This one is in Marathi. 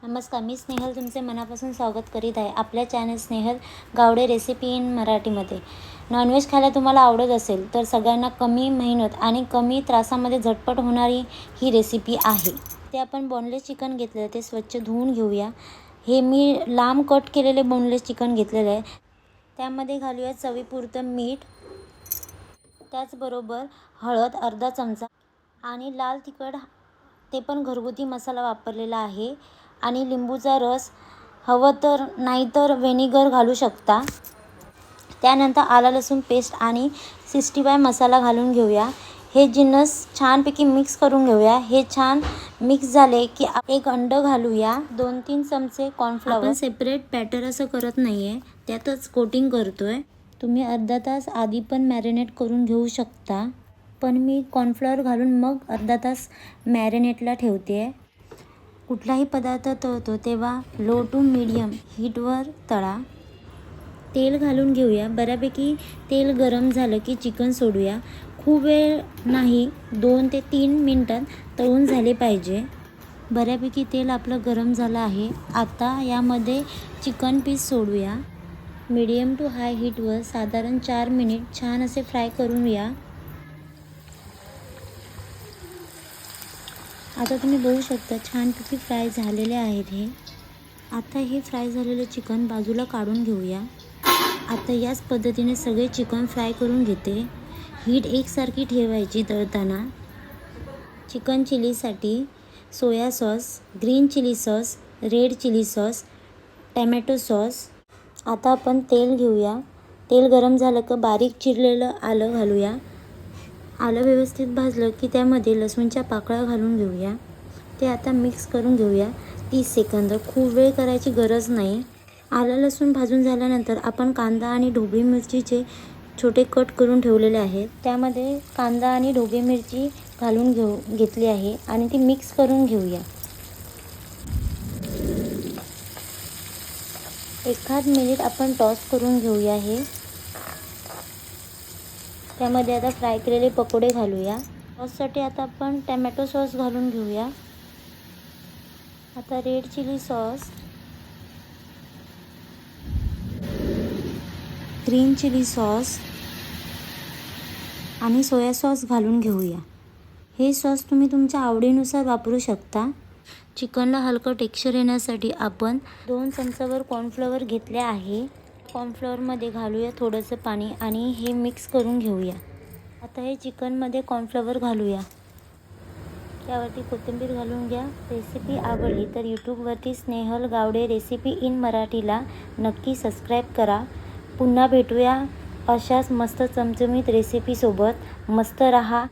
नमस्कार, मी स्नेहल तुमचे मनापासून स्वागत करीत आहे आपल्या channel Snehal Gawade recipe in मराठीमध्ये. नॉनव्हेज खायला तुम्हाला आवडत असेल तर सगळ्यांना कमी मेहनत आणि कमी त्रासामध्ये झटपट होणारी ही रेसिपी आहे. ते आपण बोनलेस चिकन घेतलेलं ते स्वच्छ धुवून घेऊया. हे मी लांब कट केलेले बोनलेस चिकन घेतलेलं आहे. त्यामध्ये घालूया चवीपुरतं मीठ, त्याचबरोबर हळद अर्धा चमचा आणि लाल तिखट ते पण घरगुती मसाला वापरलेला आहे आणि लिंबूचा रस हवं तर नाहीतर व्हिनेगर घालू शकता. त्यानंतर आला लसूण पेस्ट आणि 65 मसाला घालून घेऊया. हे जिन्नस छानपैकी मिक्स करून घेऊया. हे छान मिक्स झाले की एक अंड घालूया. 2-3 चमचे कॉर्नफ्लॉवर. आपण सेपरेट बॅटर असं करत नाही आहे, त्यातच कोटिंग करतोय. तुम्ही अर्धा तास आधी पण मॅरिनेट करून घेऊ शकता, पण मी कॉर्नफ्लॉवर घालून मग अर्धा तास मॅरिनेटला ठेवते. कुठलाही पदार्थ तळतो तेव्हा लो टू मीडियम हीटवर तळा. तेल घालून घेऊया. बऱ्यापैकी तेल गरम झालं की चिकन सोडूया. खूप वेळ नाही, 2 ते 3 मिनटात तळून झाले पाहिजे. बऱ्यापैकी तेल आपलं गरम झालं आहे. आता यामध्ये चिकन पीस सोडूया. मीडियम टू हाय हीटवर साधारण 4 मिनिट छान असे फ्राय करून या. आता तुम्ही बघू शकता छानपैकी फ्राय झालेले आहेत हे. आता हे फ्राय झालेले चिकन बाजूला काढून घेऊया. आता याच पद्धतीने सगळे चिकन फ्राय करून घेते. हीट एकसारखी ठेवायची तळताना. चिकन चिलीसाठी soya sauce, green chilli sauce, red chilli sauce, tomato sauce. आता आपण तेल घेऊया. तेल गरम झालं की बारीक चिरलेलं आलं घालूया. आलं व्यवस्थित भाजलं की त्यामध्ये लसूणच्या पाकळ्या घालून घेऊया. ते आता मिक्स करून घेऊया 30 सेकंद. खूप वेळ करायची गरज नाही. आलं लसूण भाजून झाल्यानंतर आपण कांदा आणि ढोबळी मिरचीचे छोटे कट करून ठेवलेले आहेत. त्यामध्ये कांदा आणि ढोबळी मिरची घालून घेतली आहे आणि ती मिक्स करून घेऊया. एखाद मिनिट आपण टॉस करून घेऊया. हे त्यामध्ये आता फ्राय केलेले पकोडे घालूया. सॉससाठी आता आपण टॅमॅटो सॉस घालून घेऊया. आता red chilli sauce, green chilli sauce आणि सोया सॉस घालून घेऊया. हे सॉस तुम्ही तुमच्या आवडीनुसार वापरू शकता. चिकनला हलकं टेक्स्चर येण्यासाठी आपण 2 चमचावर कॉर्नफ्लॉवर घेतले आहे. कॉर्नफ्लॉवरमध्ये घालूया थोडंसं पाणी आणि हे मिक्स करून घेऊया. आता हे चिकनमध्ये कॉर्नफ्लॉवर घालूया. त्यावरती कोथिंबीर घालून घ्या. रेसिपी आवडली तर यूट्यूबवरती स्नेहल गावडे रेसिपी इन मराठीला नक्की सबस्क्राईब करा. पुन्हा भेटूया अशाच मस्त चमचमीत रेसिपीसोबत. मस्त रहा.